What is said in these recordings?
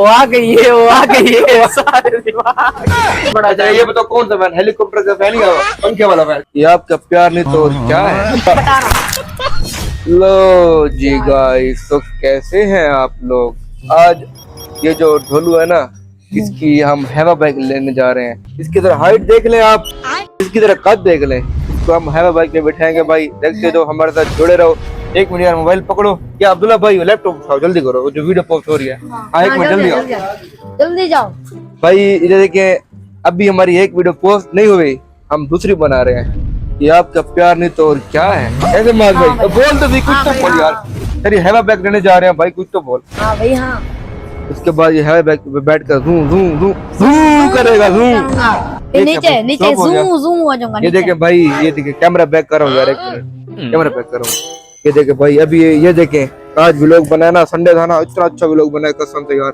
वो आ गई है, वो आ गई है सारे दिमाग। बड़ा अच्छा ये बताओ कौन सा फैन, हेलीकॉप्टर का फैन या पंखे वाला फैन? ये आपका प्यार नहीं तो और क्या है। लो जी गाइस, तो कैसे हैं आप लोग। आज ये जो ढोलू है ना, इसकी हम हैवा बाइक लेने जा रहे हैं। इसकी तरह हाइट देख लें आप, इसकी तरह कद देख लें। इसको हम हैवा बाइक पे बैठाएंगे भाई, देखते तो हमारे साथ जुड़े रहो। एक मिनट यार, मोबाइल पकड़ो। क्या अब्दुल्ला भाई लैपटॉप उठाओ, जल्दी करो, वो जो वीडियो पोस्ट हो रही है। हाँ एक मिनट जल्दी आओ, जल्दी जाओ भाई। इधर देखिए, अभी हमारी एक वीडियो पोस्ट नहीं हुई, हम दूसरी बना रहे हैं। ये आपका प्यार नहीं तो और क्या है। ऐसे मार भाई, बोल तो भी, कुछ तो बोल यार। तेरी हैवा बैग लेने जा रहे हैं भाई, कुछ तो बोल। हाँ भाई हाँ। उसके बाद ये हैवा बैग पे बैठ कर जू जू जू जू करेगा, जू नीचे नीचे जूम जूम हो जाऊंगा। ये देखे भाई, ये देखे, कैमरा बैक कर रहा हूँ यार, एक मिनट कैमरा बैक कर रहा हूँ। ये देखे भाई, अभी ये देखे, आज व्लॉग बनाया ना, संडे था ना, इतना अच्छा व्लॉग बनाया कसम से यार।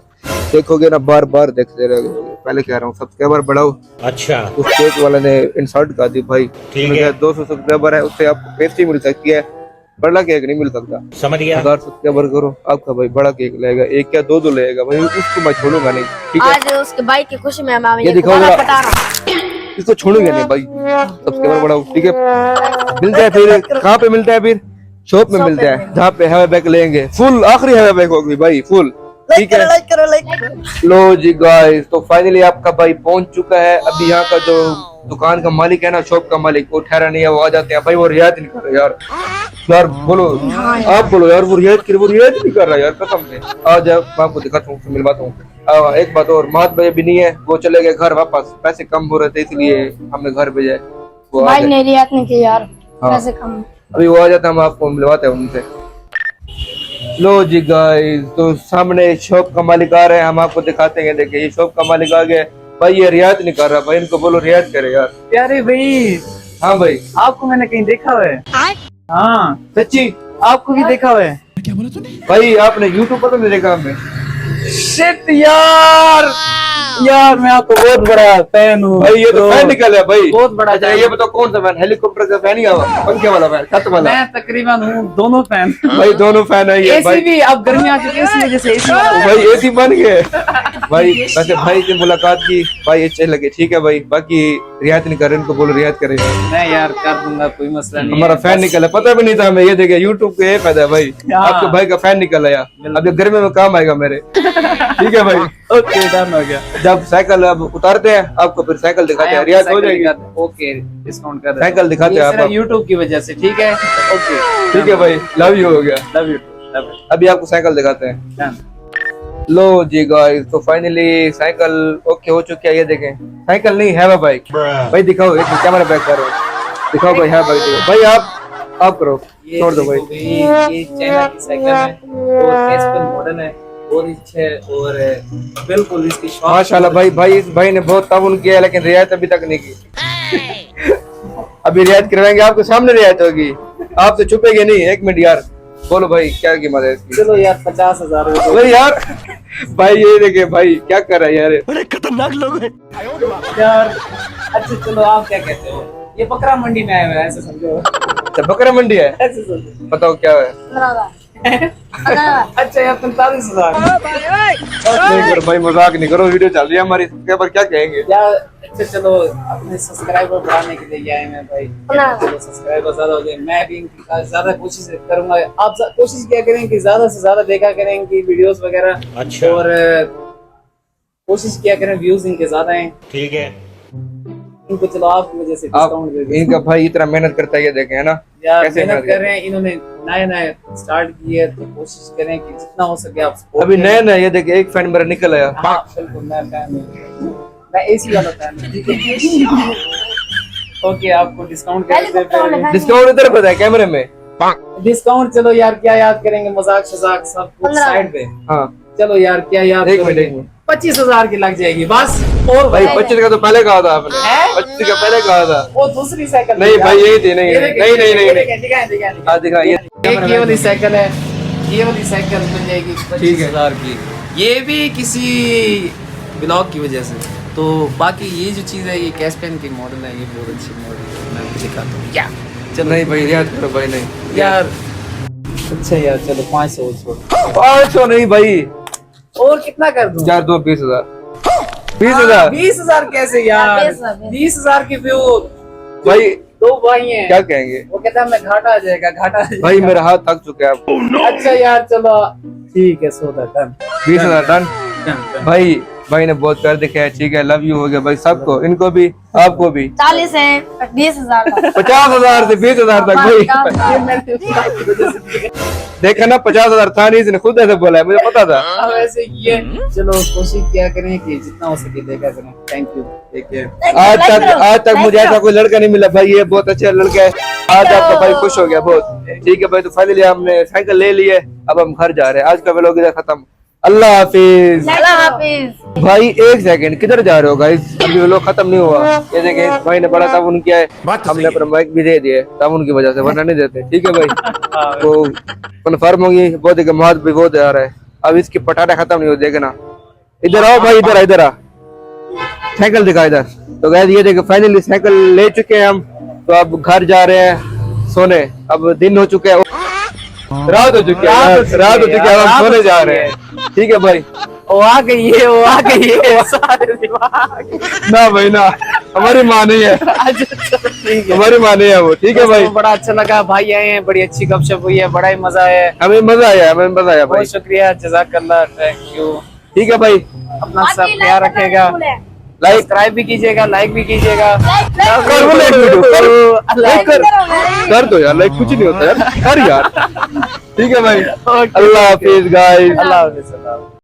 देखोगे ना बार बार देखते रहोगे। पहले कह रहा हूँ सब्सक्राइबर बढ़ाओ। अच्छा, उस केक वाले ने इंसल्ट कर दी भाई। ठीक है, 200 सब्सक्राइबर है, उससे आपको पेस्ट्री मिल सकती है, बड़ा केक नहीं मिल सकता। समझ गया। 1000 सब्सक्राइबर करो, आपका भाई बड़ा केक लेगा, एक क्या दो लेगा भाई, उसको मैं छोड़ूंगा नहीं। ठीक है, आज उसके भाई की खुशी में मैं ये दिखाओ जरा, इसको छोड़ूंगा नहीं भाई। सब्सक्राइबर बढ़ाओ। ठीक है, मिलता है फिर, कहाँ पे मिलता है फिर? शॉप में मिलता है, जहाँ पे हैवा बैग लेंगे। फुल आखिरी हैवा बैग होगी भाई, फुल। ठीक है, लो जी गाइस, तो फाइनली आपका भाई पहुंच चुका है। अभी यहाँ का जो दुकान का मालिक है ना, शॉप का मालिक, वो ठहरा नहीं है, वो आ जाते हैं भाई। वो रियायत नहीं कर रहा यार। यार बोलो, आप बोलो यार, वो रियायत नहीं कर रहा यार, कसम से। आज मैं आपको दिखाता हूँ, मिलवाता हूँ। एक बात और, मात भाई भी नहीं है, वो चले गए घर वापस। पैसे कम हो रहे थे इसलिए हमने घर भेजा। वो भाई ने रियायत नहीं की यार, पैसे कम। अभी वो आ जाता है, हम आपको मिलवाते हैं उनसे। लो जी गाइस, तो सामने शॉप का मालिक आ रहे हैं, हम आपको दिखाते हैं। देखिए, ये शॉप का मालिक आ गया भाई। ये रियायत नहीं कर रहा भाई, इनको बोलो रियायत करे यार। प्यारे भाई, हाँ भाई, आपको मैंने कहीं देखा हुआ है। हाँ सच्ची आपको भी देखा हुआ है। क्या बोला तूने? भाई, आपने यूट्यूब पर तो नहीं देखा हमें? शिट यार, यार मैं आपको बहुत बड़ा फैन हूँ भाई ये तो फैन निकल है भाई, बहुत बड़ा। अच्छा ये बताओ कौन सा फैन, हेलीकॉप्टर का फैन या पंखे वाला फैन, छत वाला? मैं तकरीबन हूँ दोनों फैन। भाई दोनों फैन है ये एसी भाई। भी, अब गर्मी आ चुकी है इसलिए जैसे एसी भाई एसी बन गए भाई। वैसे भाई से मुलाकात की भाई, अच्छे लगे। ठीक है भाई, बाकी रियायत नहीं कर रहे, इनको बोलो रियायत करे। मैं यार कर दूंगा, कोई मसला नहीं। हमारा फैन निकला, पता भी नहीं था हमें। ये देखिए, यूट्यूब पे ये फायदा है भाई, आपके भाई का फैन निकल आया। अब गर्मी में काम आएगा मेरे। ठीक है भाई, ओके डन हो गया। जब साइकिल अब उतारते हैं आपको, फिर साइकिल दिखाते हैं, रियायत हो जाएगी। ओके, डिस्काउंट कर साइकिल दिखाते हैं आप यूट्यूब की वजह से। ठीक है, ओके ठीक है भाई, लव यू हो गया। Love you. अभी आपको साइकिल दिखाते हैं। लो जी गाइस, तो फाइनली साइकिल ओके हो चुकी है। ये देखें, साइकिल नहीं हैवा बाइक भाई। दिखाओ, एक कैमरा बैक करो, दिखाओ भाई हैवा बाइक दिखाओ भाई। आप करो, छोड़ दो भाई। ये चाइना की साइकिल है और कैस्पल मॉडल है, और अच्छे और बिल्कुल इसकी माशाल्लाह भाई। भाई इस भाई ने बहुत ताउन किया है, लेकिन रियायत अभी तक नहीं की। अभी रियायत करवाएंगे, आपके सामने रियायत होगी, आप तो छुपेंगे नहीं। एक मिनट यार, बोलो भाई क्या कीमत है इसकी? चलो यार 50,000 भाई यार भाई ये देखिए भाई क्या कर रहा है यार, बड़े खतरनाक लोग हैं यार। अच्छा चलो, आप क्या कहते हो? ये बकरा मंडी में आए हुए हैं, ऐसे समझो। अच्छा बकरा मंडी है, ऐसे समझो। बताओ क्या है? अच्छा यार 45,000। भाई मजाक नहीं करो, वीडियो चल रही है हमारी, सब्सक्राइबर क्या कहेंगे यार अच्छा चलो, अपने सब्सक्राइबर बढ़ाने के लिए आए हैं भाई। चलो सब्सक्राइबर ज्यादा हो जाए, मैं भी ज्यादा कोशिश करूंगा। आप कोशिश क्या करें कि ज्यादा से ज्यादा देखा करें कि वीडियोस वगैरह। अच्छा, और कोशिश क्या करें व्यूज इनके ज्यादा हैं। ठीक है, इनको चलो आप वजह से डिस्काउंट दे दें। इनका भाई इतना मेहनत करता है, ये देखें है ना यार, कैसे मेहनत कर रहे हैं। इन्होंने नए स्टार्ट किए है, तो कोशिश करें कि जितना हो सके आप support अभी करें। नया ये देखिए, एक फैन मेरा निकल आया। हाँ, बिल्कुल मैं फैन हूं, मैं एसी वाला फैन हूं। ठीक है, ओके आपको डिस्काउंट कर देते। डिस्काउंट इधर पता है कैमरे में। डिस्काउंट चलो यार, क्या याद करेंगे, मजाक शजाक सब कुछ साइड पे। हाँ चलो यार, क्या याद एक करोगे? मिनट, 25,000 की लग जाएगी बस। और भाई 25 का तो पहले कहा था आपने, 25 का पहले कहा था। वो दूसरी साइकिल नहीं भाई यही थी, नहीं दिखाएं। दिखा ये ये वाली साइकिल है, ये वाली साइकिल मिल जाएगी 25,000 की। ये भी किसी ब्लॉग की वजह से। तो बाकी ये जो चीज़ है, ये कैस्पेन की मॉडल है, ये बहुत अच्छी मॉडल है, मैं आपको दिखाता हूँ। क्या चल नहीं भाई, याद करो भाई। नहीं यार, अच्छा यार चलो 500 छोड़। 500 नहीं भाई, और कितना कर दूं? यार दो 20,000 20,000 20,000 कैसे यार? 20,000 20,000 की व्यू भाई दो भाई हैं। क्या कहेंगे वो कहता है मैं घाटा आ जाएगा, घाटा आ जाएगा। भाई, मेरा हाथ थक चुका है अब। अच्छा यार चलो ठीक है, सौदा डन। 20,000 डन भाई। भाई ने बहुत प्यार दिखाया है, ठीक है, लव यू हो गया भाई सबको, इनको भी, आपको भी। 40 है 20,000 का। 50,000 से 20,000 तक भाई। देखा ना, 50,000 था नहीं, इसने खुद ऐसे बोला है, मुझे पता था। अब ऐसे ये चलो कोशिश किया करें कि जितना हो सके देखा करें। Thank you, take care. आज तक मुझे ऐसा कोई लड़का नहीं मिला भाई, ये बहुत अच्छा लड़का है। आज आपका भाई खुश हो गया बहुत, ठीक है भाई। तो फाइनली हमने साइकिल ले ली है, अब हम घर जा रहे हैं। आज का व्लॉग इधर खत्म, अल्लाह हाफिज। अल्लाह हाफिज। भाई एक सेकंड, किधर जा रहे हो गाइस? अभी व्लॉग खत्म नहीं हुआ। ये देखें, भाई ने बड़ा ताउन किया है, हमने अपना माइक भी दे दिया है ताउन की वजह से, वरना नहीं देते, ठीक है भाई। तो कन्फर्म होगी बहुत है, महद भी बहुत आ रहा है। अब इसकी पटाटा खत्म नहीं हो, देखना। इधर आओ भाई, इधर आ, साइकिल दिखा इधर। तो गाइस ये देखो, फाइनली साइकिल ले चुके हैं हम। तो अब घर जा रहे हैं सोने, अब दिन हो चुके हैं, रात हो चुकी है, रात हो चुकी है, अब हम सोने जा रहे हैं, ठीक है भाई। वो आ गई है, वो आ गई है, सारे दिमाग। ना भाई ना, हमारी माँ नहीं है, ठीक है, हमारी माँ नहीं है वो, ठीक है भाई। दोस्तों, बड़ा अच्छा लगा, भाई आए हैं, बड़ी अच्छी गपशप हुई है, बड़ा ही मजा आया। हमें मजा आया, हमें मजा आया भाई। बहुत शुक्रिया, जज़ाकल्लाह, थैंक यू। ठीक है भाई, अपना सब ख्याल रखेगा, लाइक सब्सक्राइब भी कीजिएगा, लाइक भी कीजिएगा। कर वो लाइक वीडियो अल्लाह कर दो यार, लाइक कुछ नहीं होता यार, कर यार, ठीक है भाई। अल्लाह हाफिज गाइस। अल्लाह हाफिज़।